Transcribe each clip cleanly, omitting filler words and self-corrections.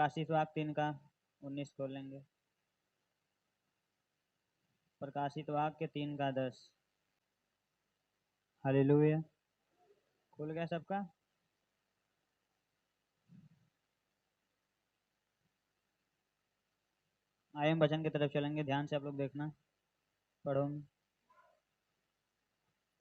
प्रकाशित वाक्य 3 का 19 खोल लेंगे। प्रकाशित वाक्य 3 का 10। हालेलुया। खुल गया सबका? आइए हम वचन की तरफ चलेंगे, ध्यान से आप लोग देखना। पढ़ो।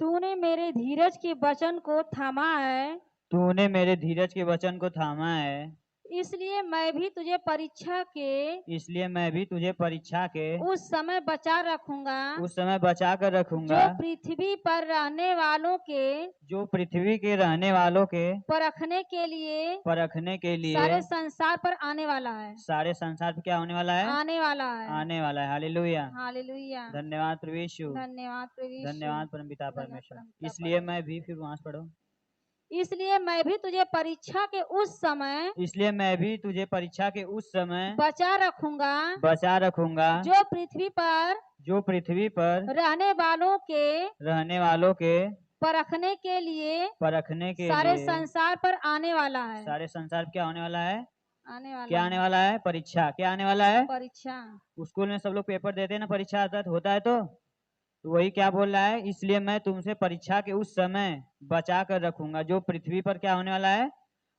तूने मेरे धीरज के वचन को थामा है, तूने मेरे धीरज के वचन को थामा है, इसलिए मैं भी तुझे परीक्षा के उस समय बचा रखूंगा उस समय बचा कर रखूंगा जो पृथ्वी पर रहने वालों के जो पृथ्वी के रहने वालों के परखने के लिए सारे संसार पर आने वाला है। सारे संसार पर क्या होने वाला है? आने वाला है। आने वाला है। हालेलुया। हालेलुया। धन्यवाद प्रभु यीशु। धन्यवाद प्रभु यीशु। धन्यवाद परमपिता धन्यवाद परमेश्वर। परमपिता इसलिए मैं भी, फिर वहां से पढ़ो। इसलिए मैं भी तुझे परीक्षा के उस समय इसलिए मैं भी तुझे परीक्षा के उस समय बचा रखूंगा जो पृथ्वी पर रहने वालों के परखने के लिए सारे संसार पर आने वाला है। सारे संसार क्या होने वाला है? आने वाला क्या है? आने वाला है? परीक्षा। क्या आने वाला है? परीक्षा। स्कूल में सब लोग पेपर देते हैं ना, परीक्षा होता है तो वही क्या बोल रहा है? इसलिए मैं तुमसे परीक्षा के उस समय बचा कर रखूंगा जो पृथ्वी पर क्या होने वाला है?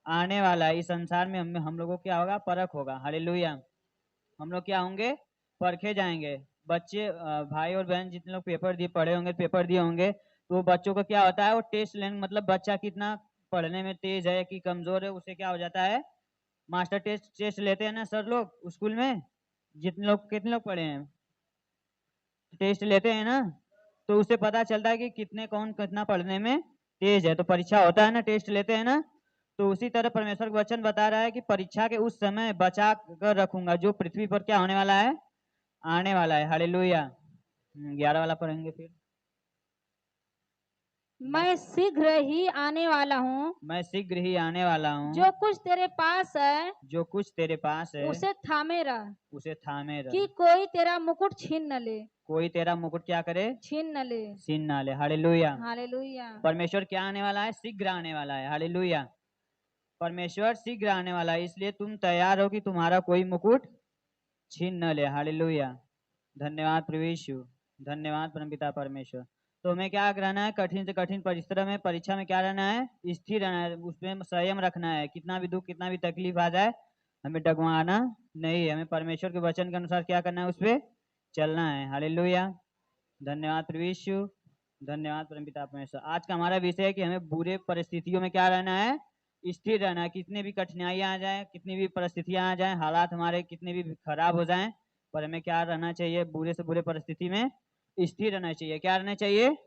आने वाला है। इस संसार में हम लोगों को क्या होगा? परख होगा। हालेलुया। हम लोग क्या होंगे? परखे जाएंगे। बच्चे भाई और बहन जितने लोग पेपर दिए पढ़े होंगे, पेपर दिए होंगे, तो बच्चों को क्या होता है? वो टेस्ट लेंगे, मतलब बच्चा कितना पढ़ने में तेज है कि कमजोर है, उसे क्या हो जाता है? मास्टर टेस्ट लेते हैं ना सर लोग स्कूल में, कितने लोग पढ़े हैं, टेस्ट लेते हैं ना, तो उससे पता चलता है कि कौन कितना पढ़ने में तेज है। तो परीक्षा होता है ना, टेस्ट लेते हैं ना, तो उसी तरह परमेश्वर का वचन बता रहा है कि परीक्षा के उस समय बचा कर रखूंगा जो पृथ्वी पर क्या होने वाला है? आने वाला है। हालेलुया। 11 वाला पढ़ेंगे फिर। मैं शीघ्र ही आने वाला हूँ। मैं शीघ्र ही आने वाला हूँ। जो कुछ तेरे पास है उसे थामे रह कि कोई तेरा मुकुट छीन न ले। कोई तेरा मुकुट क्या करे? छीन न ले। हालेलुया। हालेलुया। परमेश्वर क्या आने वाला है? शीघ्र आने वाला है। हालेलुया। परमेश्वर शीघ्र आने वाला है, इसलिए तुम तैयार हो कि तुम्हारा कोई मुकुट छीन न ले। हालेलुया। धन्यवाद प्रभु यीशु। धन्यवाद परमपिता परमेश्वर। तो हमें क्या रहना है? कठिन से कठिन परिश्रम में, परीक्षा में क्या रहना है? स्थिर रहना है, उसमें संयम रखना है। कितना भी दुख, कितना भी तकलीफ आ जाए, हमें डगमगाना नहीं है। हमें परमेश्वर के वचन के अनुसार क्या करना है? उस पर चलना है। हालेलुया। धन्यवाद प्रभु यीशु। धन्यवाद परमपिता परमेश्वर। आज का हमारा विषय है कि हमें बुरे परिस्थितियों में क्या रहना है? स्थिर रहना है। कितनी भी कठिनाइयां आ जाए, कितनी भी परिस्थितियां आ जाए, हालात हमारे कितने भी खराब हो जाएं, पर हमें क्या रहना चाहिए? बुरे से बुरे परिस्थिति में स्थिर रहना चाहिए। क्या रहना चाहिए?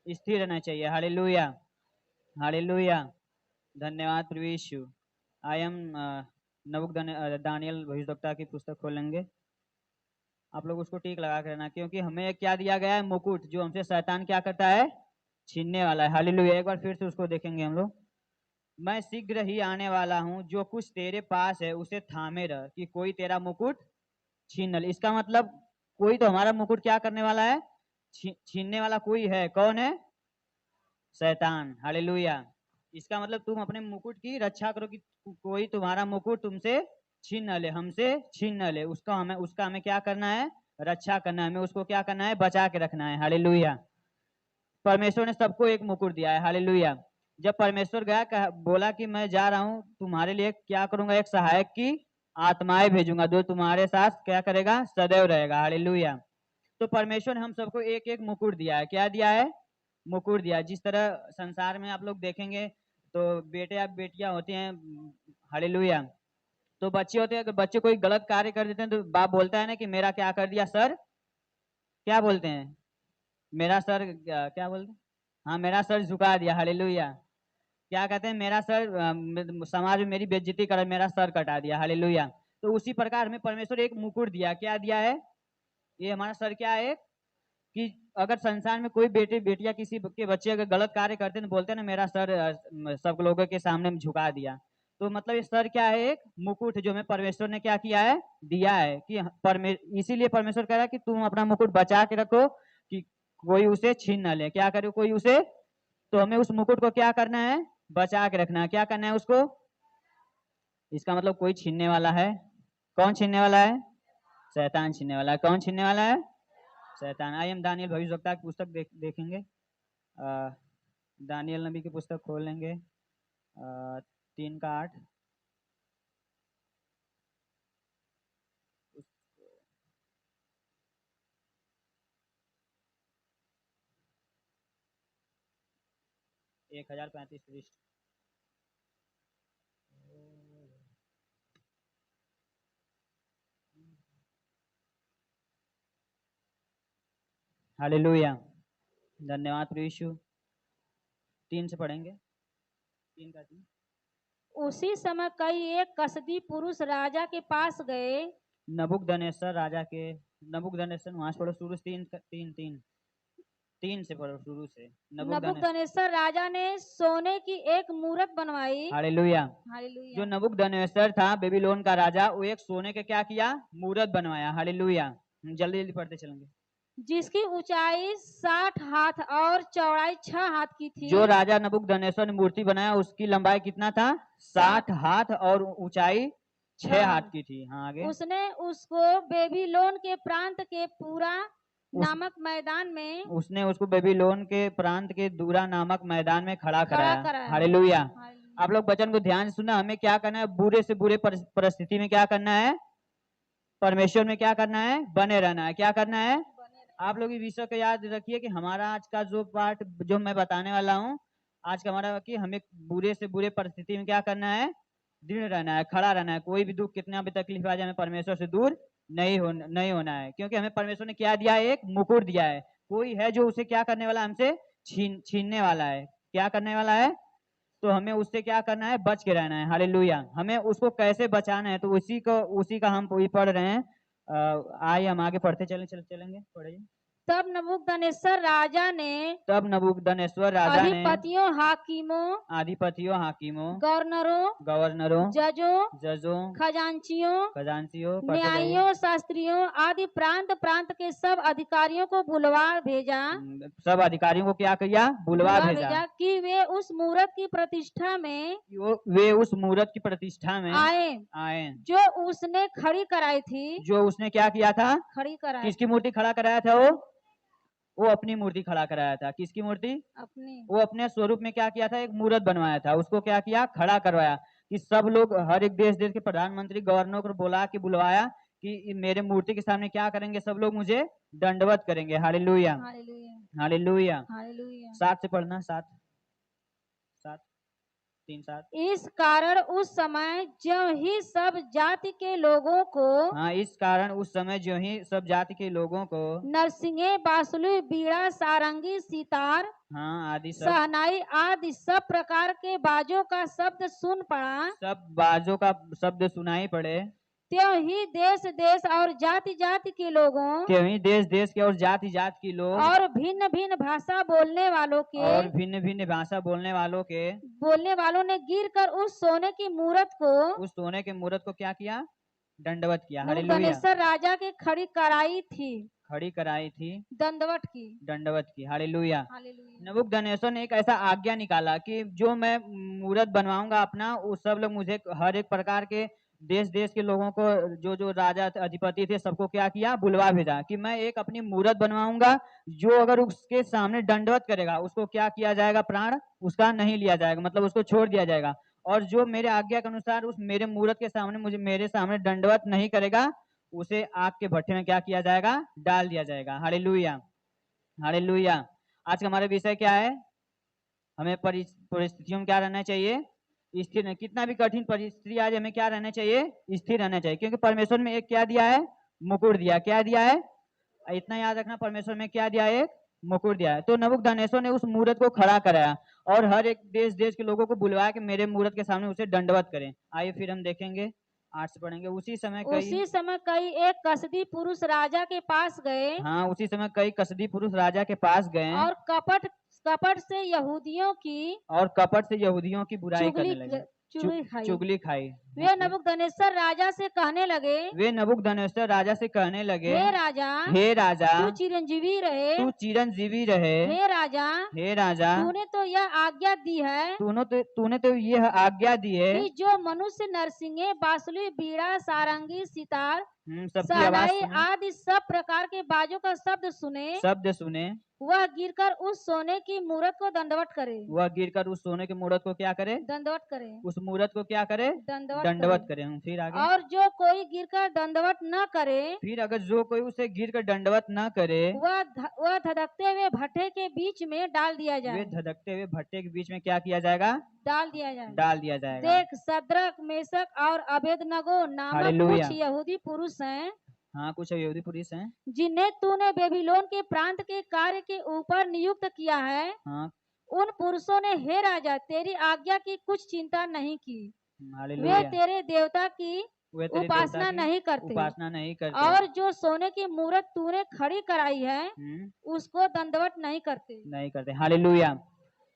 स्थिर रहना चाहिए। हालेलुया। हालेलुया। धन्यवाद प्रभु यीशु। आइए हम दानियल भविष्यवक्ता की पुस्तक खोलेंगे। आप लोग उसको टीक लगा कर रहना, क्योंकि हमें क्या दिया गया है? मुकुट, जो हमसे शैतान क्या करता है? छीनने वाला है। हालेलुया। एक बार फिर से उसको देखेंगे हम लोग। मैं शीघ्र ही आने वाला हूँ, जो कुछ तेरे पास है उसे थामे रह कि कोई तेरा मुकुट छीन न ले। इसका मतलब कोई तो हमारा मुकुट क्या करने वाला है? छीनने वाला कोई है। कौन है? शैतान। हालेलुया। इसका मतलब तुम अपने मुकुट की रक्षा करो कि कोई तुम्हारा मुकुट तुमसे छीन न ले, हमसे छीन न ले। उसका हमें क्या करना है? रक्षा करना है। हमें उसको क्या करना है? बचा के रखना है। हालेलुया। परमेश्वर ने सबको एक मुकुट दिया है। हालेलुया। जब परमेश्वर गया बोला कि मैं जा रहा हूँ तुम्हारे लिए क्या करूंगा? एक सहायक की आत्माएं भेजूंगा जो तुम्हारे साथ क्या करेगा? सदैव रहेगा। हालेलुया। तो परमेश्वर ने हम सबको एक एक मुकुट दिया है। क्या दिया है? मुकुट दिया है। जिस तरह संसार में आप लोग देखेंगे तो बेटे या बेटियां होती हैं, हालेलुया, तो बच्चे होते हैं, अगर बच्चे कोई गलत कार्य कर देते हैं तो बाप बोलता है ना कि मेरा क्या कर दिया सर? क्या बोलते हैं? मेरा सर क्या बोलते हैं? हाँ, मेरा सर झुका दिया। हालेलुया। क्या कहते हैं? मेरा सर समाज में मेरी बेइज्जती कर, मेरा सर कटा दिया। हालेलुया। तो उसी प्रकार हमें परमेश्वर एक मुकुट दिया। क्या दिया है? ये हमारा सर क्या है कि अगर संसार में कोई बेटे बेटिया किसी के बच्चे अगर गलत कार्य करते हैं तो बोलते हैं ना मेरा सर सब लोगों के सामने में झुका दिया। तो मतलब ये सर क्या है? एक मुकुट जो हमें परमेश्वर ने क्या किया है? दिया है। कि इसीलिए परमेश्वर कह रहा है कि तुम अपना मुकुट बचा के रखो कि कोई उसे छीन ना ले। क्या करे कोई उसे? तो हमें उस मुकुट को क्या करना है? बचा के रखना है। क्या करना है उसको? इसका मतलब कोई छीनने वाला है। कौन छीनने वाला है? शैतान छीनने वाला है। कौन छीनने वाला है? शैतान। आइए हम दानियल भविष्यवक्ता की पुस्तक देखेंगे। दानियल नबी की पुस्तक खोल लेंगे 3:8। एक 1035 पृष्ठ। हालेलुया, धन्यवाद प्रभु यीशु। 3 से पढ़ेंगे। 3:3। उसी समय कई एक कसदी पुरुष राजा के पास गए। नबूकदनेस्सर राजा के, नबूकदनेस्सर वहां से पढ़ो शुरू से 3 से पढ़ो शुरू से। नबूकदनेस्सर राजा ने सोने की एक मूरत बनवाई। हालेलुया। हालेलुया। जो नबूकदनेस्सर था बेबीलोन का राजा, वो एक सोने के क्या किया? मूरत बनवाया। हालेलुया। जल्दी जल्दी पढ़ते चलेंगे। जिसकी ऊंचाई 60 हाथ और चौड़ाई 6 हाथ की थी। जो राजा नबूकदनेस्सर ने मूर्ति बनाया उसकी लंबाई कितना था? 60 हाथ और ऊंचाई 6 हाथ की थी। हाँ आगे। उसने उसको बेबीलोन के प्रांत के पूरा नामक मैदान में, उसने उसको बेबीलोन के प्रांत के दूरा नामक मैदान में खड़ा कराया। हालेलुया। आप लोग वचन को ध्यान से सुना। हमें क्या करना है? बुरे से बुरे परिस्थिति में क्या करना है? परमेश्वर में क्या करना है? बने रहना है। क्या करना है? आप लोग इस विषय को याद रखिए कि हमारा आज का जो पाठ जो मैं बताने वाला हूँ, आज का हमारा कि हमें बुरे से बुरे परिस्थिति में क्या करना है? दृढ़ रहना है, खड़ा रहना है। कोई भी दुख कितना भी तकलीफ आ जाए, हमें परमेश्वर से दूर नहीं होना है, क्योंकि हमें परमेश्वर ने क्या दिया है? एक मुकुट दिया है। कोई है जो उसे क्या करने वाला? हमसे छीनने वाला है। क्या करने वाला है? तो हमें उससे क्या करना है? बच के रहना है। हालेलुया। हमें उसको कैसे बचाना है? तो उसी का हम पढ़ रहे हैं। आइए हम आगे पढ़ते चलेंगे। पढ़िए। तब नबूकदनेस्सर राजा ने अधिपतियों, हाकिमों, गवर्नरों, जजों, खजांचियों, न्यायियों, शास्त्रियों आदि प्रांत प्रांत के सब अधिकारियों को बुलवा भेजा। सब अधिकारियों को क्या किया? बुलवा भेजा कि वे उस मूरत की प्रतिष्ठा में आए जो उसने खड़ी कराई थी। जो उसने क्या किया था? खड़ी कराई। किसकी मूर्ति खड़ा कराया था? वो अपनी मूर्ति खड़ा कराया था। किसकी मूर्ति? अपनी। वो अपने स्वरूप में क्या किया था? एक मूर्त बनवाया था। उसको क्या किया? खड़ा करवाया कि सब लोग, हर एक देश के प्रधानमंत्री, गवर्नर को बुलवाया कि मेरे मूर्ति के सामने क्या करेंगे? सब लोग मुझे दंडवत करेंगे। Hallelujah, hallelujah. 7 से पढ़ना। 7 3:7। इस कारण उस समय जो ही सब जाति के लोगों को, इस कारण उस समय जो ही सब जाति के लोगों को नरसिंगे, बांसुरी, बीड़ा, सारंगी, सितार, आदि सहनाई आदि सब प्रकार के बाजों का शब्द सुन पड़ा। सब बाजों का शब्द सुनाई पड़े। त्यों ही देश देश और जाति जाति के लोगों, त्यों ही देश देश के और जाति जाति के लोग, और भिन्न भिन्न भाषा बोलने वालों ने गिरकर उस सोने की मूरत को क्या किया? दंडवत किया। नबूकदनेस्सर राजा के खड़ी कराई थी। दंडवत की। हालेलुया। नबूकदनेस्सर ने एक ऐसा आज्ञा निकाला कि जो मैं मूरत बनवाऊंगा अपना, वो सब लोग मुझे हर एक प्रकार के देश देश के लोगों को, जो राजा अधिपति थे, सबको क्या किया? बुलवा भेजा कि मैं एक अपनी मूरत बनवाऊंगा। जो अगर उसके सामने दंडवत करेगा उसको क्या किया जाएगा? प्राण उसका नहीं लिया जाएगा, मतलब उसको छोड़ दिया जाएगा। और जो मेरे आज्ञा के अनुसार उस मेरे मूरत के सामने मेरे सामने दंडवत नहीं करेगा, उसे आग के भट्टे में क्या किया जाएगा? डाल दिया जाएगा। Hallelujah, hallelujah. आज का हमारा विषय क्या है? हमें परिस्थितियों में क्या रहना चाहिए? स्थिर। कितना भी कठिन परिस्थिति आज, हमें क्या रहना चाहिए? स्थिर रहना चाहिए, क्योंकि परमेश्वर में एक क्या दिया है? मुकुट दिया। क्या दिया है? इतना याद रखना, परमेश्वर में क्या दिया है? एक मुकुट दिया है। तो नबूकदनेस्सर ने उस मूरत को खड़ा कराया और हर एक देश देश के लोगों को बुलवाया कि मेरे मूरत के सामने उसे दंडवत करें। आइए फिर हम देखेंगे, 8 से पढ़ेंगे। उसी समय कई एक कसदी पुरुष राजा के पास गए। उसी समय कई कसदी पुरुष राजा के पास गए और कपट से यहूदियों की बुराई करने लगे। चुगली खाई। वे नबूकदनेस्सर राजा से कहने लगे, वे नबूकदनेस्सर राजा से कहने लगे, हे राजा तू चिरंजीवी रहे, हे राजा तूने तो यह आज्ञा दी है, तूने तो यह आज्ञा दी है कि जो मनुष्य नरसिंगे, बांसुरी, बीड़ा, सारंगी, सितार, सबकी आवाज आदि सब प्रकार के बाजों का शब्द सुने, वह गिरकर उस सोने की मूरत को दंडवत करे, उस मूरत को क्या करे, दंडवत करे। फिर आगे, और जो कोई गिरकर दंडवत न करे, फिर अगर जो कोई उसे गिरकर दंडवत न करे, वह धधकते हुए भट्टे के बीच में डाल दिया जाए। धधकते हुए भट्टे के बीच में क्या किया जाएगा, डाल दिया जाएगा। देख, सद्रक, मेशक और अबेदनगो नामक कुछ यहूदी पुरुष हैं, कुछ यहूदी पुरुष हैं, जिन्हें तूने बेबीलोन के प्रांत के कार्य के ऊपर नियुक्त किया है। उन पुरुषों ने, हे राजा, तेरी आज्ञा की कुछ चिंता नहीं की। वे तेरे देवता की उपासना नहीं करते, और जो सोने की मूरत तूने खड़ी कराई है, उसको दंडवत नहीं करते। हालेलुया।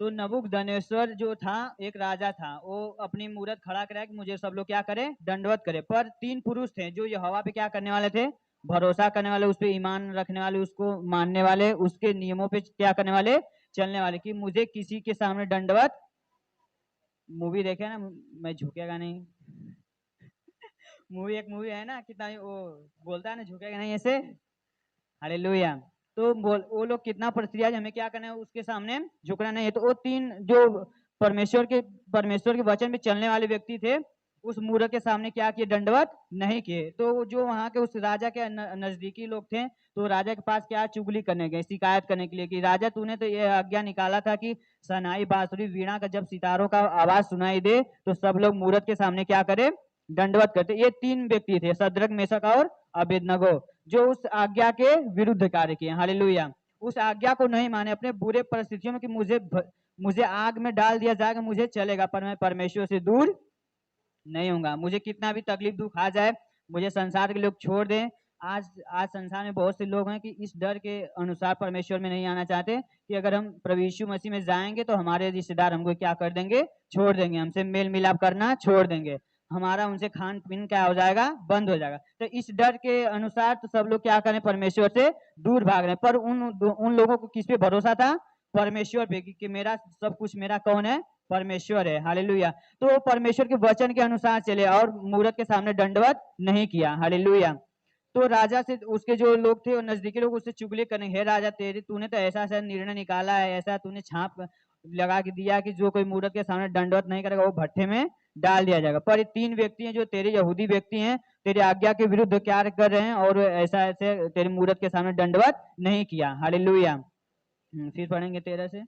तो नबूकदनेस्सर जो था, एक राजा था, वो अपनी मूरत खड़ा कराया कि मुझे सब लोग क्या करे, दंडवत करे। पर 3 पुरुष थे जो यहोवा पे क्या करने वाले थे, भरोसा करने वाले, उस पे ईमान रखने वाले, उसको मानने वाले, उसके नियमों पे क्या करने वाले, चलने वाले, कि मुझे किसी के सामने दंडवत। मूवी देखे ना, मैं झुकेगा नहीं एक मूवी है ना, कितना वो बोलता है ना, झुकेगा नहीं ऐसे। हालेलुया। तो वो लोग कितना प्रक्रिया, हमें क्या करना है, उसके सामने झुकना नहीं है। तो वो 3 जो परमेश्वर के वचन में चलने वाले व्यक्ति थे, उस मूरत के सामने क्या किए, दंडवत नहीं किए। तो जो वहाँ के उस राजा के नजदीकी लोग थे, तो राजा के पास क्या चुगली करने गए, शिकायत करने के लिए कि राजा, तूने तो यह आज्ञा निकाला था कि सनाई, बांसुरी, वीणा का जब सितारों का आवाज सुनाई दे तो सब लोग मूरत के सामने क्या करे, दंडवत करते। ये 3 व्यक्ति थे, सद्रक, मेशक और अबेदनगो, जो उस आज्ञा के विरुद्ध कार्य किए। हालेलुया। उस आज्ञा को नहीं माने, अपने बुरे परिस्थितियों में कि मुझे आग में डाल दिया जाएगा, मुझे चलेगा, पर मैं परमेश्वर से दूर नहीं होगा। मुझे कितना भी तकलीफ दुख आ जाए, मुझे संसार के लोग छोड़ दें। आज संसार में बहुत से लोग हैं कि इस डर के अनुसार परमेश्वर में नहीं आना चाहते कि अगर हम प्रभु यीशु मसीह में जाएंगे तो हमारे रिश्तेदार हमको क्या कर देंगे, छोड़ देंगे, हमसे मेल मिलाप करना छोड़ देंगे, हमारा उनसे खान पीन क्या हो जाएगा, बंद हो जाएगा। तो इस डर के अनुसार तो सब लोग क्या करें, परमेश्वर से दूर भाग रहे हैं। पर उन लोगों को किस पे भरोसा था, परमेश्वर पे, कि मेरा सब कुछ, मेरा कौन है, परमेश्वर है। हालेलुया। तो परमेश्वर के वचन के अनुसार चले और मूरत के सामने दंडवत नहीं किया। हालेलुया। तो राजा से उसके जो लोग थे, नजदीकी लोग, उससे चुगली करने, हे राजा, तूने तो ऐसा निर्णय निकाला है, ऐसा तूने छाप लगा के दिया कि जो कोई मूरत के सामने दंडवत नहीं करेगा वो भट्टे में डाल दिया जाएगा। पर 3 व्यक्ति हैं जो तेरे यहूदी व्यक्ति हैं, तेरे आज्ञा के विरुद्ध कार्य कर रहे हैं और ऐसे तेरे मूरत के सामने दंडवत नहीं किया। हालेलुया। फिर पढ़ेंगे 13 से।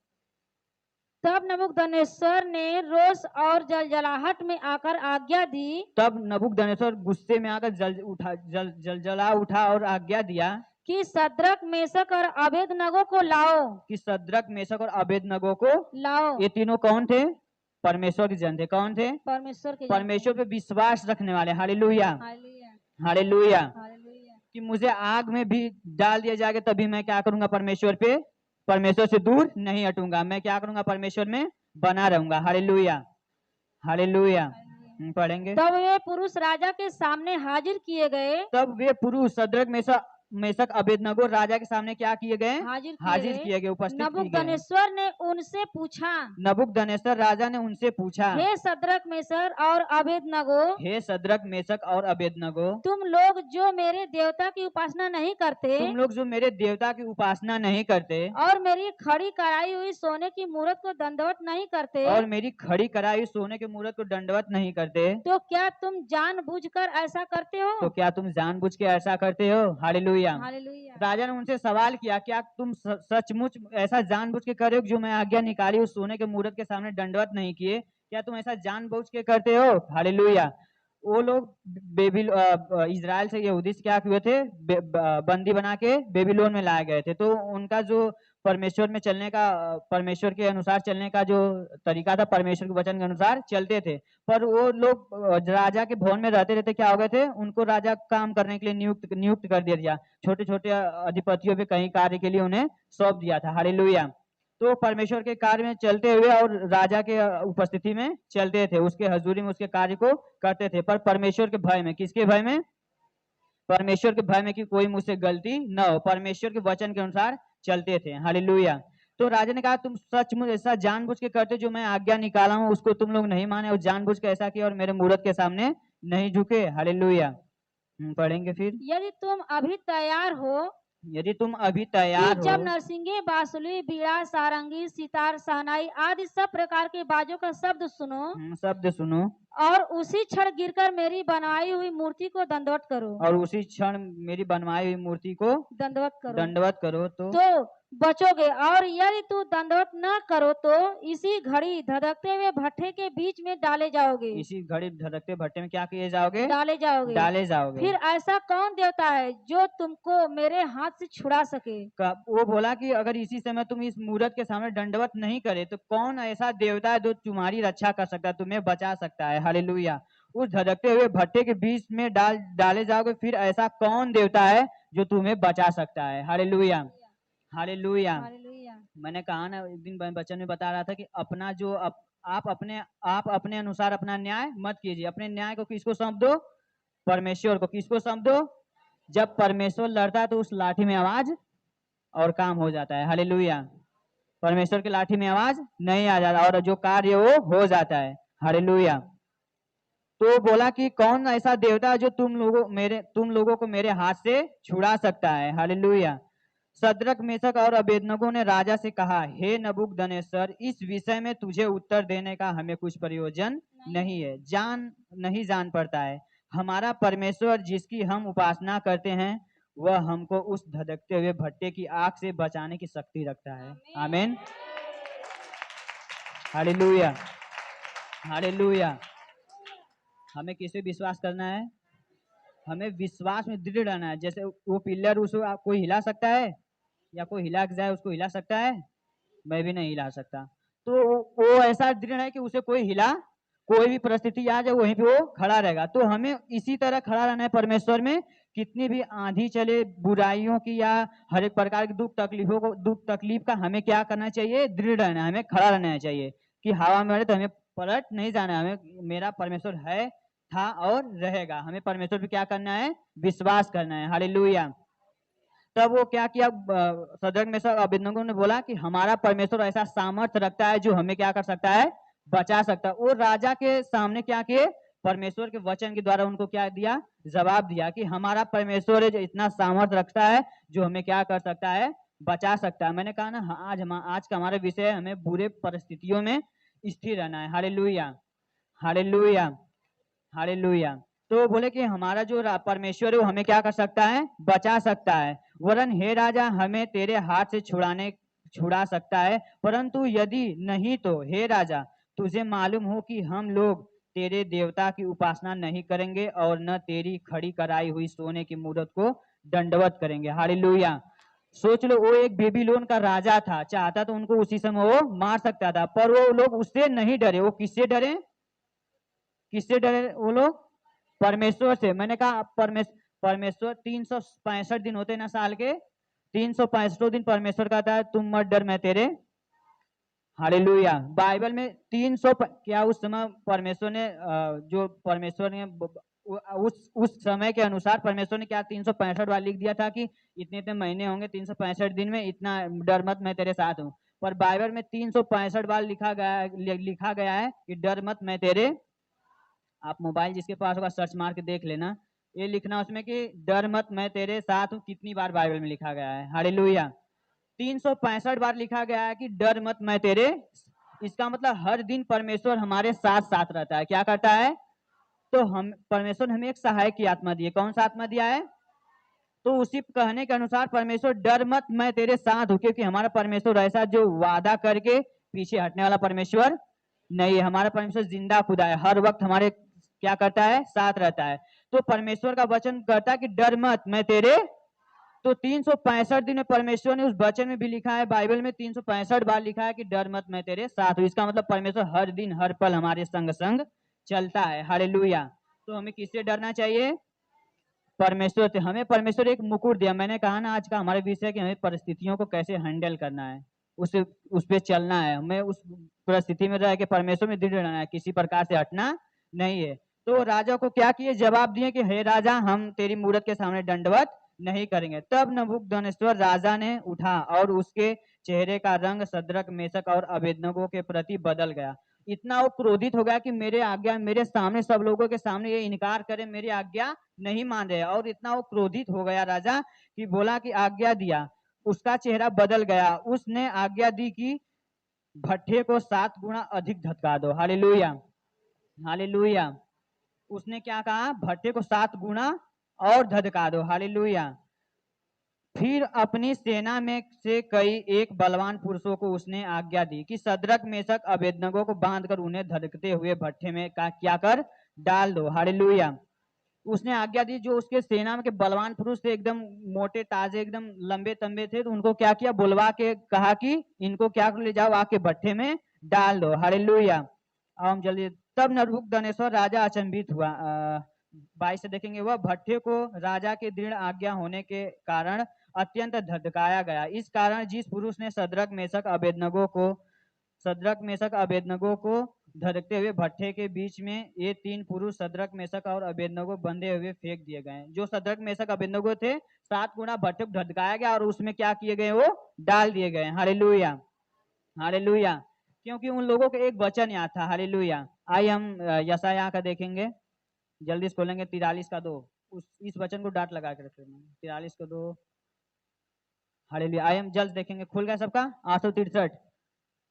तब नबूकदनेस्सर ने रोष और जलजलाहट में आकर आज्ञा दी, तब नबूकदनेस्सर गुस्से में आकर जलजला उठा और आज्ञा दिया कि सद्रक, मेशक और अबेदनगो को लाओ, कि सद्रक, मेशक और अबेदनगो को लाओ। ये तीनों कौन थे, परमेश्वर के जन थे। कौन थे, परमेश्वर पे विश्वास रखने वाले। Hallelujah, hallelujah. कि मुझे आग में भी डाल दिया जाएगा तभी मैं क्या करूंगा, परमेश्वर से दूर नहीं हटूंगा, मैं क्या करूंगा, परमेश्वर में बना रहूंगा। Hallelujah, hallelujah. पढ़ेंगे। तब वे पुरुष राजा के सामने हाजिर किए गए, तब वे पुरुष सद्रक, मेशक, अबेदनगो राजा के सामने क्या किए गए, हाजिर किए गए, उपस्थित किए गए। नबूकदनेस्सर ने उनसे पूछा, नबूकदनेस्सर राजा ने उनसे पूछा, हे सद्रक, मेशक और अबेदनगो, हे सद्रक, मेशक और अबेदनगो, तुम लोग जो मेरे देवता की उपासना नहीं करते, और मेरी खड़ी कराई हुई सोने की मूरत को दंडवत नहीं करते, तो क्या तुम जानबूझकर ऐसा करते हो, हालेलुया। राजा ने उनसे सवाल किया, क्या तुम सचमुच ऐसा जानबूझ के करे हो, जो मैं आज्ञा निकाली उस सोने के मूरत के सामने दंडवत नहीं किए, क्या तुम ऐसा जानबूझ के करते हो। हालेलुया। वो लोग इजराइल से, यहूदी से क्या हुए थे, बंदी बना के बेबीलोन में लाए गए थे। तो उनका जो परमेश्वर में चलने का, परमेश्वर के अनुसार चलने का जो तरीका था, परमेश्वर के वचन के अनुसार चलते थे। पर वो लोग राजा के भवन में रहते रहते क्या हो गए थे, उनको राजा काम करने के लिए नियुक्त कर दिया, छोटे छोटे अधिपतियों पे कहीं कार्य के लिए उन्हें सौंप दिया था। हालेलुया। तो परमेश्वर के कार्य में चलते हुए और राजा के उपस्थिति में चलते थे, उसके हजूरी में उसके कार्य को करते थे, पर परमेश्वर के भय में। किसके भय में? परमेश्वर के भय में कि कोई मुझसे गलती न हो, परमेश्वर के वचन के अनुसार चलते थे। हालेलुया। तो राजा ने कहा, तुम सचमुच ऐसा जानबूझ के करते, जो मैं आज्ञा निकाला हूं उसको तुम लोग नहीं माने और जानबूझ के ऐसा किया और मेरे मूरत के सामने नहीं झुके। हालेलुया। पढ़ेंगे फिर। यदि तुम अभी तैयार हो, यदि तुम अभी तैयार हो, जब नरसिंगे, बांसुरी, बीड़ा, सारंगी, सितार, शहनाई आदि सब प्रकार के बाजों का शब्द सुनो और उसी क्षण गिरकर मेरी बनाई हुई मूर्ति को दंडवत करो। और उसी क्षण मेरी बनवाई हुई मूर्ति को दंडवत करो तो बचोगे। और यदि तू दंडवत न करो तो इसी घड़ी धधकते हुए भट्टे के बीच में डाले जाओगे। इसी घड़ी धधकते भट्टे में क्या किए जाओगे? डाले जाओगे। फिर ऐसा कौन देवता है जो तुमको मेरे हाथ से छुड़ा सके? वो बोला कि अगर इसी समय तुम इस मूरत के सामने दंडवत नहीं करे तो कौन ऐसा देवता है जो तुम्हारी रक्षा कर सकता है, तुम्हें बचा सकता है। हालेलुया। उस धधकते हुए भट्टे के बीच में डाले जाओगे, फिर ऐसा कौन देवता है जो तुम्हें बचा सकता है। हालेलुया। हालेलुया। मैंने कहा ना, एक दिन बच्चन में बता रहा था कि अपना जो आप अपने अनुसार अपना न्याय मत कीजिए। अपने न्याय को किसको सौंप दो? परमेश्वर को। किसको सौंप दो? जब परमेश्वर लड़ता है तो उस लाठी में आवाज और काम हो जाता है। हालेलुया। परमेश्वर की लाठी में आवाज नहीं आ जाता और जो कार्य वो हो जाता है। हालेलुया। तो बोला कि कौन ऐसा देवता है जो तुम लोगों को मेरे हाथ से छुड़ा सकता है। हालेलुया। सद्रक, मेशक और अबेदनगो ने राजा से कहा, हे नबूकदनेस्सर, इस विषय में तुझे उत्तर देने का हमें कुछ प्रयोजन नहीं है। नहीं जान पड़ता है हमारा परमेश्वर जिसकी हम उपासना करते हैं वह हमको उस धधकते हुए भट्टे की आग से बचाने की शक्ति रखता है। आमीन। हालेलुया। हालेलुया। हमें किसे विश्वास करना है? हमें विश्वास में दृढ़ रहना है। जैसे वो पिलर, उसको कोई हिला सकता है? या कोई हिला के जाए उसको हिला सकता है? मैं भी नहीं हिला सकता। तो वो ऐसा दृढ़ है कि उसे कोई भी परिस्थिति आ जाए वहीं पे वो खड़ा रहेगा। तो हमें इसी तरह खड़ा रहना है परमेश्वर में। कितनी भी आंधी चले बुराइयों की या हर एक प्रकार की दुख तकलीफ का हमें क्या करना चाहिए? दृढ़ रहना है, हमें खड़ा रहना चाहिए कि हवा में तो हमें पलट नहीं जाना। हमें मेरा परमेश्वर है, था और रहेगा। हमें परमेश्वर पे क्या करना है? विश्वास करना है। हालेलुया। तब वो क्या किया? सदरक में अबेदनगो ने बोला कि हमारा परमेश्वर ऐसा सामर्थ्य रखता है जो हमें क्या कर सकता है? बचा सकता है। वो राजा के सामने क्या किए? परमेश्वर के वचन के द्वारा उनको क्या दिया? जवाब दिया कि हमारा परमेश्वर है जो इतना सामर्थ्य रखता है, जो हमें क्या कर सकता है? बचा सकता है। मैंने कहा ना, आज का हमारा विषय है हमें बुरे परिस्थितियों में स्थिर रहना है। हालेलुया। हालेलुया। हालेलुया। तो बोले कि हमारा जो परमेश्वर है वो हमें क्या कर सकता है? बचा सकता है। वरन हे राजा, हमें तेरे हाथ से छुड़ा सकता है, परंतु यदि नहीं तो हे राजा, तुझे मालूम हो कि हम लोग तेरे देवता की उपासना नहीं करेंगे और न तेरी खड़ी कराई हुई सोने की मूरत को दंडवत करेंगे। हालेलुया। सोच लो, वो एक बेबीलोन का राजा था, चाहता तो उनको उसी समय वो मार सकता था, पर वो लोग उससे नहीं डरे। वो किससे डरे? किससे डरे वो लोग? परमेश्वर से। मैंने कहा परमेश्वर 365 दिन होते ना साल के, 365 दिन परमेश्वर कहता है तुम मत डर, मैं तेरे। हालेलुया। बाइबल में 300 क्या उस समय परमेश्वर ने जो परमेश्वर ने उस समय के अनुसार परमेश्वर ने क्या 365 बार लिख दिया था कि इतने इतने महीने होंगे, 365 दिन में इतना डर मत, मैं तेरे साथ हूँ। पर बाइबल में 365 बार लिखा गया है कि डर मत, मैं तेरे। आप मोबाइल जिसके पास होगा सर्च मार के देख लेना, ये लिखना उसमें कि डर मत, मैं तेरे साथ हूँ। कितनी बार बाइबल में लिखा गया है? हालेलुया। 365 बार लिखा गया है कि डर मत, मैं तेरे। इसका मतलब हर दिन परमेश्वर हमारे साथ साथ रहता है। क्या करता है? तो परमेश्वर ने हमें एक सहायक की आत्मा दी है। कौन सा आत्मा दिया है? तो उसी कहने के अनुसार परमेश्वर डर मत, मैं तेरे साथ हूँ। क्योंकि हमारा परमेश्वर ऐसा जो वादा करके पीछे हटने वाला परमेश्वर नहीं है। हमारा परमेश्वर जिंदा खुदा है, हर वक्त हमारे क्या करता है? साथ रहता है। तो परमेश्वर का वचन कहता है कि डर मत, मैं तेरे। तो 365 दिन में परमेश्वर ने उस वचन में भी लिखा है, बाइबल में 365 बार लिखा है कि डर मत, मैं तेरे साथ हूँ। इसका मतलब परमेश्वर हर दिन हर पल हमारे संग संग चलता है। हालेलुया। तो हमें किससे डरना चाहिए? परमेश्वर से। हमें परमेश्वर एक मुकुट दिया। मैंने कहा ना, आज का हमारे विषय कि हमें परिस्थितियों को कैसे हैंडल करना है। उस पे चलना है, हमें उस परिस्थिति में रह के परमेश्वर में दृढ़ रहना है, किसी प्रकार से हटना नहीं है। तो राजा को क्या किए, जवाब दिए कि हे राजा, हम तेरी मूरत के सामने दंडवत नहीं करेंगे। तब नबूकदनेस्वर राजा ने उठा और उसके चेहरे का रंग सद्रक, मेशक और अबेदनगो के प्रति बदल गया। इतना वो क्रोधित हो गया कि मेरे आज्ञा, मेरे सामने, सब लोगों के सामने ये इनकार करे, मेरी आज्ञा नहीं मान रहे। और इतना वो क्रोधित हो गया राजा कि बोला कि आज्ञा दिया, उसका चेहरा बदल गया। उसने आज्ञा दी कि भट्ठे को 7 गुना अधिक धधका दो। Hallelujah, hallelujah. उसने क्या कहा, भट्ठे को 7 गुना और धधका दो। हालेलुया। फिर अपनी सेना में से कई एक बलवान पुरुषों को उसने आज्ञा दी कि सद्रक, मेशक, अबेदनगो को बांधकर उन्हें धधकते हुए भट्ठे में क्या कर डाल दो। हालेलुया। उसने आज्ञा दी, जो उसके सेना में के बलवान पुरुष थे, एकदम मोटे ताजे, एकदम लंबे तंबे थे, तो उनको क्या किया, बुलवा के कहा कि इनको क्या ले जाओ, आके भट्ठे में डाल दो। हालेलुया। अब हम जल्दी, तब नबूकदनेस्वर राजा अचंभित हुआ। 22 से देखेंगे, वह भट्ठे को राजा के दृढ़ आज्ञा होने के कारण अत्यंत धधकाया गया। इस कारण जिस पुरुष ने सद्रक, मेशक, अबेदनगो को धधकते हुए भट्ठे के बीच में, ये 3 पुरुष सद्रक, मेशक और अबेदनगो बंधे हुए फेंक दिए गए। जो सद्रक, मेशक, अबेदनगो थे, 7 गुना भट्ठे को धधकाया गया और उसमें क्या किए गए, वो डाल दिए गए। Hallelujah, hallelujah. क्योंकि उन लोगों को एक वचन याद था। हालेलुया। आइए हम यशायाह का देखेंगे, जल्दी से खोलेंगे 43 का 2। इस वचन को डांट लगा के रखे 43 का 2। हालेलुया। आइए हम जल्द देखेंगे, खुल गया सबका। 863,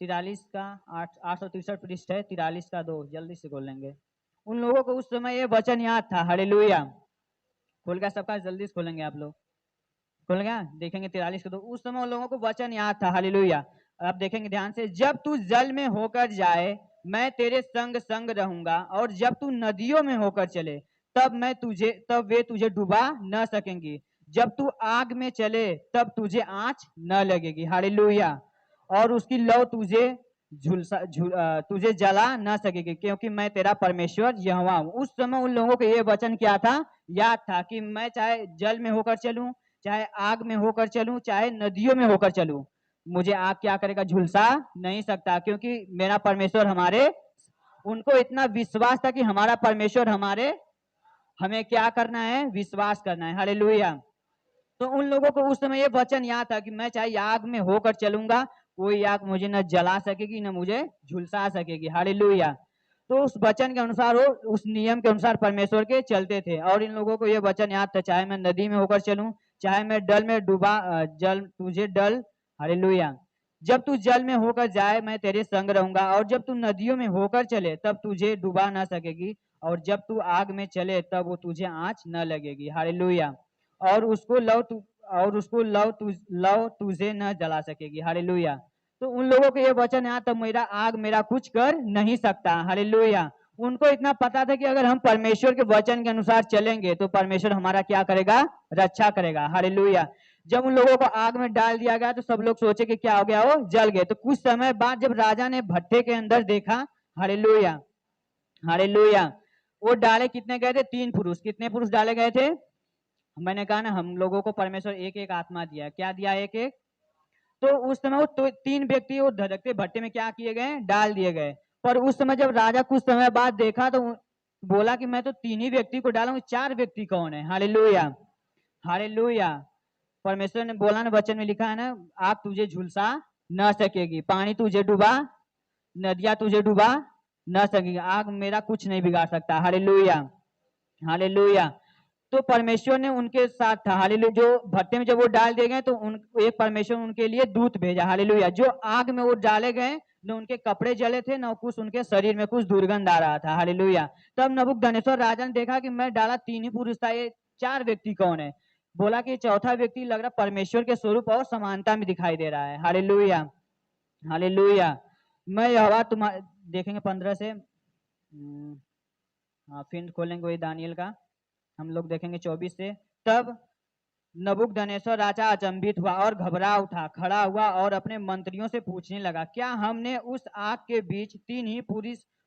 43 का 863 पृष्ठ है, 43 का 2, जल्दी से खोल लेंगे। उन लोगों को उस समय ये वचन याद था। हालेलुया। खुल गया सबका, जल्दी से खोलेंगे आप लोग। खुल गया, देखेंगे 43 का 2। उस समय उन लोगों को वचन याद था। हालेलुया। आप देखेंगे ध्यान से, जब तू जल में होकर जाए मैं तेरे संग संग रहूंगा, और जब तू नदियों में होकर चले तब वे तुझे डुबा न सकेंगी। जब तू आग में चले तब तुझे आंच न लगेगी। हालेलुया। और उसकी लौ तुझे जला न सकेगी, क्योंकि मैं तेरा परमेश्वर यहोवा हूं। उस समय उन लोगों को ये वचन क्या था, याद था कि मैं चाहे जल में होकर चलूं, चाहे आग में होकर चलूं, चाहे नदियों में होकर चलूं, मुझे आग क्या करेगा, झुलसा नहीं सकता, क्योंकि मेरा परमेश्वर हमारे। उनको इतना विश्वास था कि हमारा परमेश्वर हमें क्या करना है, विश्वास करना है। हालेलुया। तो उन लोगों को उस समय ये वचन याद था कि मैं चाहे आग में होकर चलूंगा, कोई आग मुझे न जला सकेगी न मुझे झुलसा सकेगी। हालेलुया। तो उस वचन के अनुसार, वो उस नियम के अनुसार परमेश्वर के चलते थे। और इन लोगों को ये वचन याद था, चाहे मैं नदी में होकर चलूं, चाहे मैं डल में तुझे डल। हालेलुया। जब तू जल में होकर जाए मैं तेरे संग रहूंगा, और जब तू नदियों में होकर चले तब तुझे डुबा ना सकेगी, और जब तू आग में चले तब वो तुझे आंच न लगेगी। हालेलुया। और उसको लौ तुझे न जला सकेगी। हालेलुया। तो उन लोगों को ये वचन यहाँ तब, मेरा आग मेरा कुछ कर नहीं सकता। हालेलुया। उनको इतना पता था कि अगर हम परमेश्वर के वचन के अनुसार चलेंगे तो परमेश्वर हमारा क्या करेगा, रक्षा करेगा। हालेलुया। जब उन लोगों को आग में डाल दिया गया तो सब लोग सोचे कि क्या हो गया, वो जल गए। तो कुछ समय बाद जब राजा ने भट्ठे के अंदर देखा, हालेलुया, हालेलुया, वो डाले कितने गए थे, 3 पुरुष। कितने पुरुष डाले गए थे, मैंने कहा ना, हम लोगों को परमेश्वर एक एक आत्मा दिया। क्या दिया, एक एक। तो उस समय वो 3 व्यक्ति वो धधकते भट्टे में क्या किए गए, डाल दिए गए। पर उस समय जब राजा कुछ समय बाद देखा तो बोला कि मैं तो 3 ही व्यक्ति को डाला हूं, 4 व्यक्ति कौन है। Hallelujah, hallelujah. परमेश्वर ने बोला ना, वचन में लिखा है ना, आग तुझे झुलसा न सकेगी, पानी तुझे डुबा, नदियां तुझे डुबा न सकेगी, आग मेरा कुछ नहीं बिगाड़ सकता। Hallelujah, hallelujah. तो परमेश्वर ने उनके साथ था। हालेलुया। जो भट्टे में जब वो डाल दिए गए तो एक परमेश्वर उनके लिए दूत भेजा। हालेलुया। जो आग में वो डाले गए, न उनके कपड़े जले थे, न कुछ उनके शरीर में कुछ दुर्गंध आ रहा था। हालेलुया। तब नबूकदनेस्वर राजा ने देखा कि मैं डाला 3 ही पुरुष था, ये 4 व्यक्ति कौन है। बोला कि चौथा व्यक्ति लग रहा परमेश्वर के स्वरूप और समानता में दिखाई दे रहा है। Hallelujah, hallelujah. मैं यहोवा तुम्हारे, देखेंगे 15 से, फिर खोलेंगे वही दानियल का, हम लोग देखेंगे 24 से। तब नबूकदनेस्वर राजा अचंभित हुआ और घबरा उठा, खड़ा हुआ और अपने मंत्रियों से पूछने लगा, क्या हमने उस आग के बीच 3 ही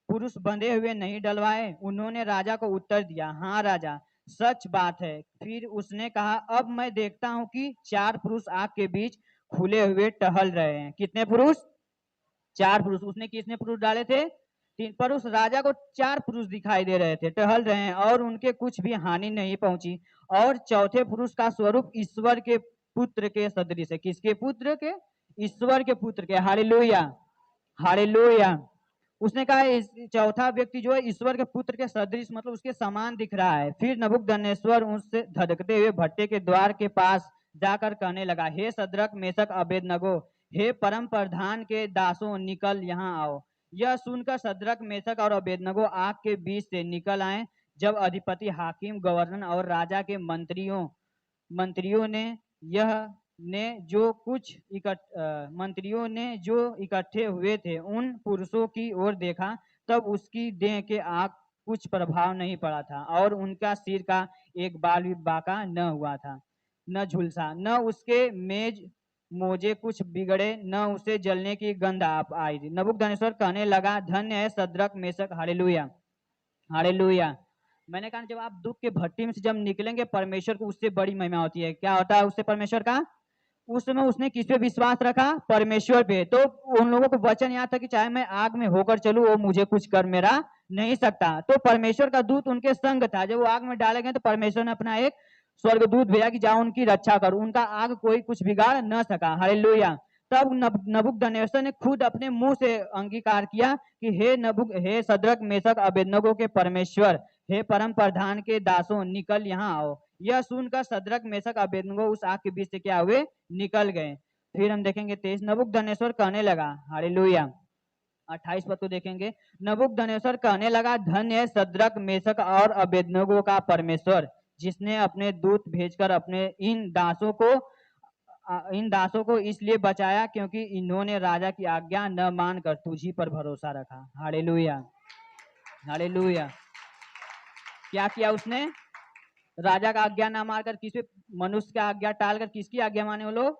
पुरुष बंधे हुए नहीं डलवाए। उन्होंने राजा को उत्तर दिया, हाँ राजा, सच बात है। फिर उसने कहा, अब मैं देखता हूं कि 4 पुरुष आग के बीच खुले हुए टहल रहे हैं। कितने पुरुष? 4 पुरुष। उसने कितने पुरुष डाले थे? 3। पर उस राजा को 4 पुरुष दिखाई दे रहे थे, टहल रहे हैं और उनके कुछ भी हानि नहीं पहुंची। और चौथे पुरुष का स्वरूप ईश्वर के पुत्र के सदृश है। किसके पुत्र के? ईश्वर के पुत्र के। Hallelujah, hallelujah. उसने कहा इस चौथा व्यक्ति जो है ईश्वर के पुत्र के सदृश, मतलब उसके समान दिख रहा है। फिर नबूकदनेस्सर उससे धधकते हुए भट्टे के द्वार के पास जाकर कहने लगा, हे सद्रक मेशक अबेदनगो, हे परम प्रधान के दासों, निकल यहाँ आओ। यह सुनकर सद्रक मेशक और अबेदनगो आग के बीच से निकल आए। जब अधिपति, हाकिम, गवर्नर और राजा के मंत्रियों ने जो इकट्ठे हुए थे उन पुरुषों की ओर देखा, तब उसकी देह के आग कुछ प्रभाव नहीं पड़ा था और उनका सिर का एक बाल भी बांका न हुआ था, न झुलसा, न उसके मेज मोजे कुछ बिगड़े, न उसे जलने की गंध आई थी। नबूकदनेस्सर कहने लगा, धन्य है सद्रक मेशक। Hallelujah, hallelujah. मैंने कहा जब आप दुख के भट्टी में से जब निकलेंगे, परमेश्वर को उससे बड़ी महिमा होती है। क्या होता है उससे? परमेश्वर का। उस समय उसने किस पे विश्वास रखा? परमेश्वर पे। तो उन लोगों को वचन याद था कि चाहे मैं आग में होकर चलूं, वो मुझे कुछ कर मेरा नहीं सकता। तो परमेश्वर का दूत उनके संग था। जब वो आग में डाले गए तो परमेश्वर ने अपना एक स्वर्गदूत भेजा कि जाओ उनकी रक्षा करो, उनका आग कोई कुछ बिगाड़ न सका। हालेलुया। तब नबूकदनेस्सर ने खुद अपने मुंह से अंगीकार किया कि हे सद्रक मेशक अबेदनगो के परमेश्वर, हे परम प्रधान के दासों, निकल यहाँ आओ। यह सुनकर सद्रक मेशक अबेदनगो उस आग के बीच से क्या हुए? निकल गए। फिर हम देखेंगे 23। नबूकदनेस्सर कहने लगा, हालेलुया, 28 पद को देखेंगे। नबूकदनेस्सर कहने लगा, धन्य है सद्रक मेशक और अबेदनगो का परमेश्वर, जिसने अपने दूत भेजकर अपने इन दासों को इसलिए बचाया क्योंकि इन्होंने राजा की आज्ञा न मानकर तुझी पर भरोसा रखा। Hallelujah, hallelujah. क्या किया उसने? राजा का आज्ञा ना मानकर किसी मनुष्य का आज्ञा टालकर किसकी आज्ञा माने वो लोग?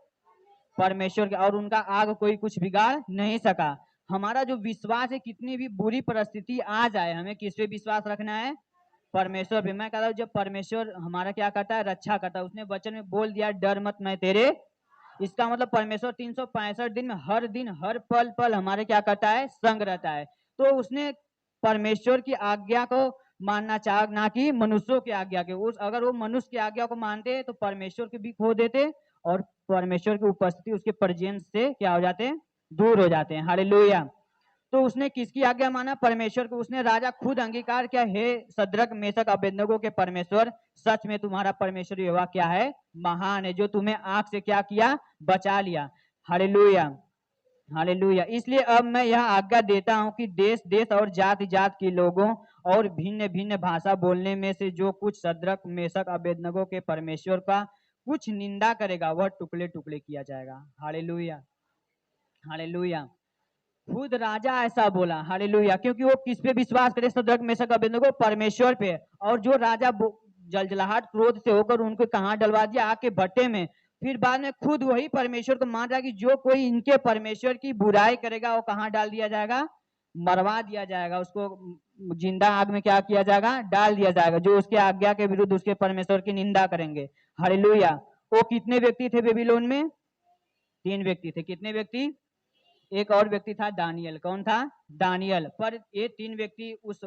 परमेश्वर के। और उनका आग कोई कुछ बिगाड़ नहीं सका। हमारा जो विश्वास है, कितनी भी बुरी परिस्थिति आ जाए, हमें किस पे विश्वास रखना है? परमेश्वर पे। मैं कहता हूँ जब परमेश्वर हमारा क्या करता है? रक्षा करता है। उसने वचन में बोल दिया, डर मत मैं तेरे। इसका मतलब परमेश्वर 365 दिन में हर दिन हर पल पल हमारे क्या करता है? संग रहता है। तो उसने परमेश्वर की आज्ञा को मानना चाह, ना कि मनुष्यों की आज्ञा के। अगर वो मनुष्य की आज्ञा को मानते तो परमेश्वर के भी खो देते और परमेश्वर की उपस्थिति, उसके प्रेजेंस से क्या हो जाते हैं? दूर हो जाते हैं। हालेलुया। तो उसने किसकी आज्ञा माना? परमेश्वर को। उसने राजा खुद अंगीकार किया, हे सद्रक मेशक अबेदनगो के परमेश्वर, सच में तुम्हारा परमेश्वर यहोवा क्या है? महान है, जो तुम्हें आग से क्या किया? बचा लिया। Hallelujah, hallelujah. इसलिए अब मैं यह आज्ञा देता हूं कि देश देश और जाति जात के लोगों और भिन्न भिन्न भाषा बोलने में से जो कुछ सद्रक मेशक अबेदनगो के परमेश्वर का कुछ निंदा करेगा, वह टुकड़े टुकड़े किया जाएगा। Hallelujah, hallelujah. खुद राजा ऐसा बोला। हालेलुया। क्योंकि वो किस पे विश्वास करे? सद्रक मेशक अबेदनगो, परमेश्वर पे। और जो राजा जलजलाहट क्रोध से होकर उनको कहां डलवा दिया? आग के भट्टे में। फिर बाद में खुद वही परमेश्वर को मान रहा कि जो कोई इनके परमेश्वर की बुराई करेगा वो कहां डाल दिया जाएगा? मरवा दिया जाएगा। उसको जिंदा आग में क्या किया जाएगा? डाल दिया जाएगा। जो उसके आज्ञा के विरुद्ध उसके परमेश्वर की निंदा करेंगे। हालेलुया। वो कितने व्यक्ति थे बेबीलोन में? 3 व्यक्ति थे। कितने व्यक्ति? एक और व्यक्ति था दानियल। कौन था? दानियल। पर ये 3 व्यक्ति उस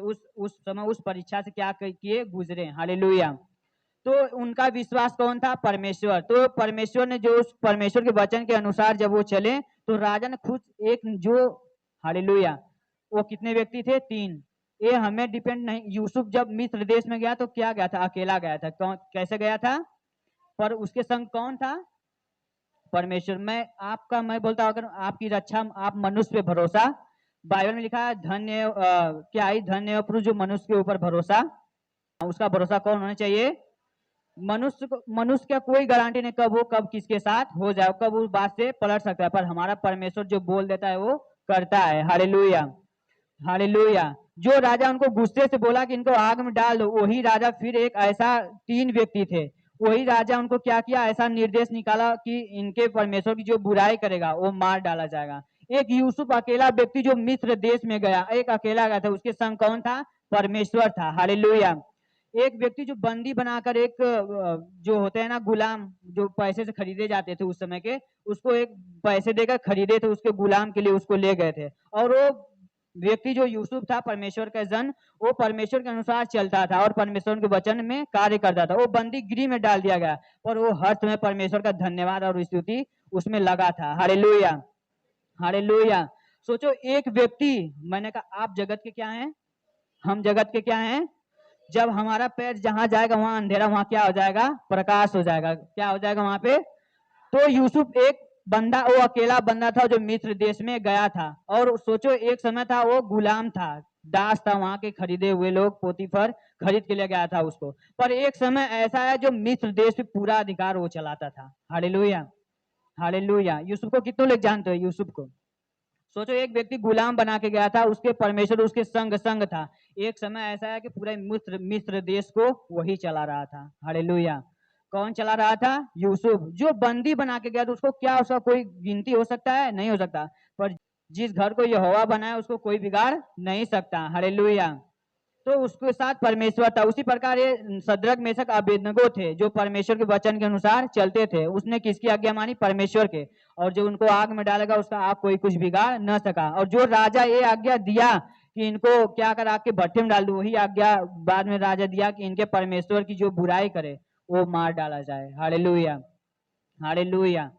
समय उस परीक्षा से क्या किए? गुजरे। हालेलुया। तो उनका विश्वास कौन था? परमेश्वर। तो परमेश्वर ने जो उस परमेश्वर के वचन के अनुसार जब वो चले तो राजा ने खुद एक जो, हालेलुया, वो कितने व्यक्ति थे? 3। ये हमें डिपेंड नहीं। यूसुफ जब मिस्र देश में गया तो क्या गया था? अकेला गया था। कौन कैसे गया था? पर उसके संग कौन था? परमेश्वर। मैं बोलता हूं अगर आपकी रक्षा, आप मनुष्य पे भरोसा, बाइबल में लिखा है धन्य क्या है? धन्य पुरुष जो मनुष्य के ऊपर भरोसा। उसका भरोसा कौन होना चाहिए? मनुष्य का कोई गारंटी नहीं कब वो कब किसके साथ हो जाए, कब उस बात से पलट सकता है। पर हमारा परमेश्वर जो बोल देता है वो करता है। Hallelujah, hallelujah. जो राजा उनको गुस्से से बोला कि इनको आग में डाल दो, वही राजा फिर एक ऐसा 3 व्यक्ति थे, वही राजा उनको क्या किया? ऐसा निर्देश निकाला कि इनके परमेश्वर की जो बुराई करेगा वो मार डाला जाएगा। एक यूसुफ अकेला व्यक्ति जो मिस्र देश में गया, एक अकेला गया था, उसके संग कौन था? परमेश्वर था। हालेलुया। एक व्यक्ति जो बंदी बनाकर एक जो होते हैं ना गुलाम, जो पैसे से खरीदे जाते थे उस समय के, उसको एक पैसे देकर खरीदे थे, उसके गुलाम के लिए उसको ले गए थे। और वो व्यक्ति जो यूसुफ था, परमेश्वर का जन, वो परमेश्वर के अनुसार चलता था और परमेश्वर के वचन में कार्य करता था। वो बंदी गृह में डाल दिया गया, पर वो हर समय परमेश्वर का धन्यवाद और स्तुति उसमें लगा था। Hallelujah, hallelujah. सोचो एक व्यक्ति, मैंने कहा आप जगत के क्या हैं, हम जगत के क्या हैं। जब हमारा पैर जहां जाएगा वहां अंधेरा, वहां क्या हो जाएगा, प्रकाश हो जाएगा। क्या हो जाएगा वहां पे। तो यूसुफ एक बंदा, वो अकेला बंदा था जो मिस्र देश में गया था। और सोचो एक समय था वो गुलाम था, दास था, वहां के खरीदे हुए लोग पोतीफर खरीद के ले गया था उसको। पर एक समय ऐसा है जो मिस्र देश पे पूरा अधिकार वो चलाता था। Hallelujah, hallelujah. यूसुफ को कितने लोग जानते हो यूसुफ को। सोचो एक व्यक्ति गुलाम बना के गया था, उसके परमेश्वर उसके संग संग था। एक समय ऐसा है कि पूरे मिस्र देश को वही चला रहा था। हालेलुया। कौन चला रहा था, यूसुफ। जो बंदी बना के गया था उसको क्या उसका कोई गिनती हो सकता है, नहीं हो सकता। पर जिस घर को यहोवा बनाया उसको कोई बिगाड़ नहीं सकता। हालेलुया। तो उसके साथ परमेश्वर था। उसी प्रकार ये सद्रक मेषक अबेदनगो थे जो परमेश्वर के वचन के अनुसार चलते थे। उसने किसकी आज्ञा मानी, परमेश्वर के। और जो उनको आग में डालेगा उसका आग कोई कुछ बिगाड़ न सका। और जो राजा ये आज्ञा दिया कि इनको क्या कर आग के भट्टे में डाल दो, वही आज्ञा बाद में राजा दिया कि इनके परमेश्वर की जो बुराई करे वो मार डाला जाए। Hallelujah, hallelujah.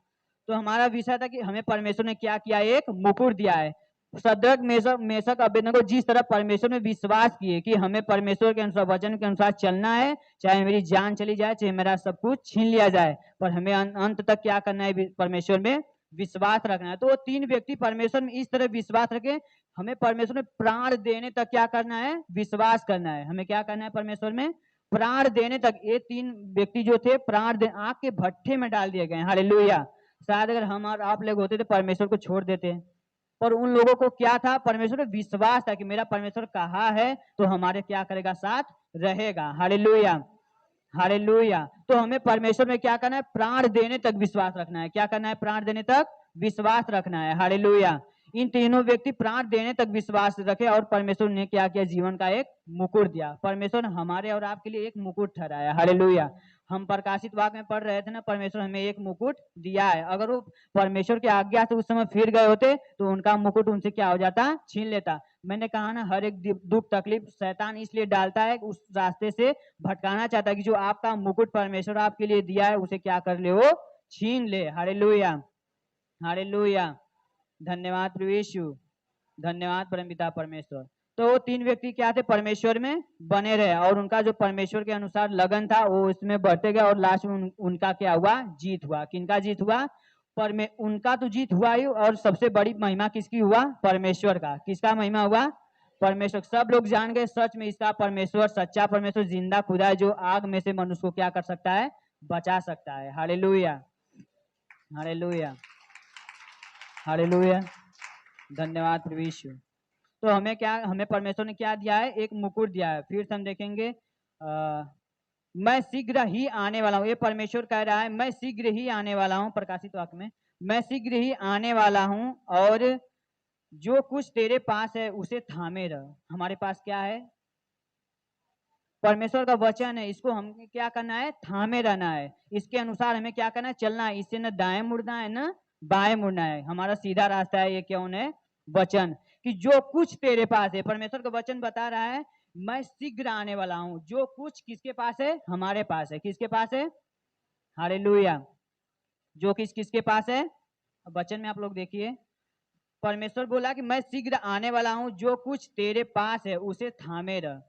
तो हमारा विषय था कि हमें परमेश्वर ने क्या किया, एक मुकुट दिया है। सद्रक मेषक अबेदनगो जिस तरह परमेश्वर में विश्वास किए कि हमें परमेश्वर के अनुसार वचन के अनुसार चलना है, चाहे मेरी जान चली जाए, चाहे मेरा सब कुछ छीन लिया जाए, पर हमें अंत तक क्या करना है, परमेश्वर में विश्वास रखना है। तो वो तीन व्यक्ति परमेश्वर में इस तरह विश्वास रखे, हमें परमेश्वर में प्राण देने तक क्या करना है, विश्वास करना है। हमें क्या करना है, परमेश्वर में प्राण देने तक। ये तीन व्यक्ति जो थे प्राण दे आग के भट्टे में डाल दिए गए। हालेलुया। शायद अगर हम और आप लोग होते तो परमेश्वर को छोड़ देते, पर उन लोगों को क्या था, परमेश्वर में विश्वास था कि मेरा परमेश्वर कहा है तो हमारे क्या करेगा, साथ रहेगा। Hallelujah, hallelujah. तो हमें परमेश्वर में क्या करना है, प्राण देने तक विश्वास रखना है। क्या करना है, प्राण देने तक विश्वास रखना है। हालेलुया। इन तीनों व्यक्ति प्राण देने तक विश्वास रखे और परमेश्वर ने क्या किया, जीवन का एक मुकुट दिया। परमेश्वर ने हमारे और आपके लिए एक मुकुट ठहराया। हालेलुया। हम प्रकाशित वाक्य में पढ़ रहे थे ना, परमेश्वर हमें एक मुकुट दिया है। अगर वो परमेश्वर की आज्ञा से उस समय फिर गए होते तो उनका मुकुट उनसे क्या हो जाता, छीन लेता। मैंने कहा ना, हर एक दुख तकलीफ शैतान इसलिए डालता है, उस रास्ते से भटकाना चाहता है कि जो आपका मुकुट परमेश्वर आपके लिए दिया है उसे क्या कर ले, वो छीन ले। Hallelujah, hallelujah. धन्यवाद प्रभु यीशु, धन्यवाद परमपिता परमेश्वर। तो वो तीन व्यक्ति क्या थे, परमेश्वर में बने रहे और उनका जो परमेश्वर के अनुसार लगन था वो इसमें बढ़ते गए और लास्ट में उनका क्या हुआ, जीत हुआ। किनका जीत हुआ, उनका तो जीत हुआ ही, और सबसे बड़ी महिमा किसकी हुआ, परमेश्वर का। किसका महिमा हुआ, परमेश्वर। सब लोग जान गए सच में इसका परमेश्वर सच्चा परमेश्वर जिंदा खुदा है, जो आग में से मनुष्य को क्या कर सकता है, बचा सकता है। Hallelujah, hallelujah, hallelujah. धन्यवाद प्रभु यीशु। तो हमें क्या, हमें परमेश्वर ने क्या दिया है, एक मुकुट दिया है। फिर से हम देखेंगे मैं शीघ्र ही आने वाला हूँ। ये परमेश्वर कह रहा है मैं शीघ्र ही आने वाला हूँ। प्रकाशित वाक्य में मैं शीघ्र ही आने वाला हूँ और जो कुछ तेरे पास है उसे थामे रह। हमारे पास क्या है, परमेश्वर का वचन है। इसको हमें क्या करना है, थामे रहना है। इसके अनुसार हमें क्या करना है, चलना है। इससे न दाएं मुड़ना है न बाएं मुड़ना है। हमारा सीधा रास्ता है। ये कौन है, वचन। कि जो कुछ तेरे पास है, परमेश्वर का वचन बता रहा है मैं शीघ्र आने वाला हूं। जो कुछ किसके पास है, हमारे पास है। किसके पास है, हालेलुया। जो किसके पास है, वचन में आप लोग देखिए, परमेश्वर बोला कि मैं शीघ्र आने वाला हूं, जो कुछ तेरे पास है उसे थामे रह,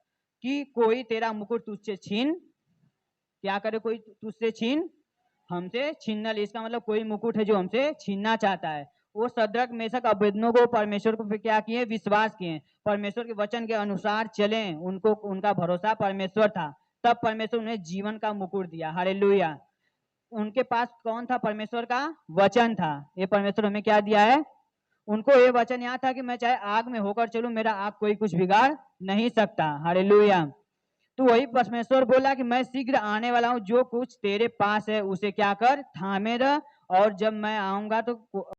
कि कोई तेरा मुकुट तुझसे छीन क्या करे, कोई तुझसे छीन, हमसे छीनना ले। इसका मतलब कोई मुकुट है जो हमसे छीनना चाहता है। वो सद्रक मेषक अबेदनगो परमेश्वर को फिर क्या किए, विश्वास किए, परमेश्वर के वचन के अनुसार चले। उनको उनका भरोसा परमेश्वर था, तब परमेश्वर उन्हें जीवन का मुकुट दिया। हालेलुया। उनके पास कौन था, परमेश्वर का वचन था। ये परमेश्वर हमें क्या दिया है, उनको ये वचन यहाँ था कि मैं चाहे आग में होकर चलूं, मेरा आग कोई कुछ बिगाड़ नहीं सकता। हालेलुया। तो वही परमेश्वर बोला कि मैं शीघ्र आने वाला हूं, जो कुछ तेरे पास है उसे क्या कर, थामे रह, और जब मैं आऊंगा तो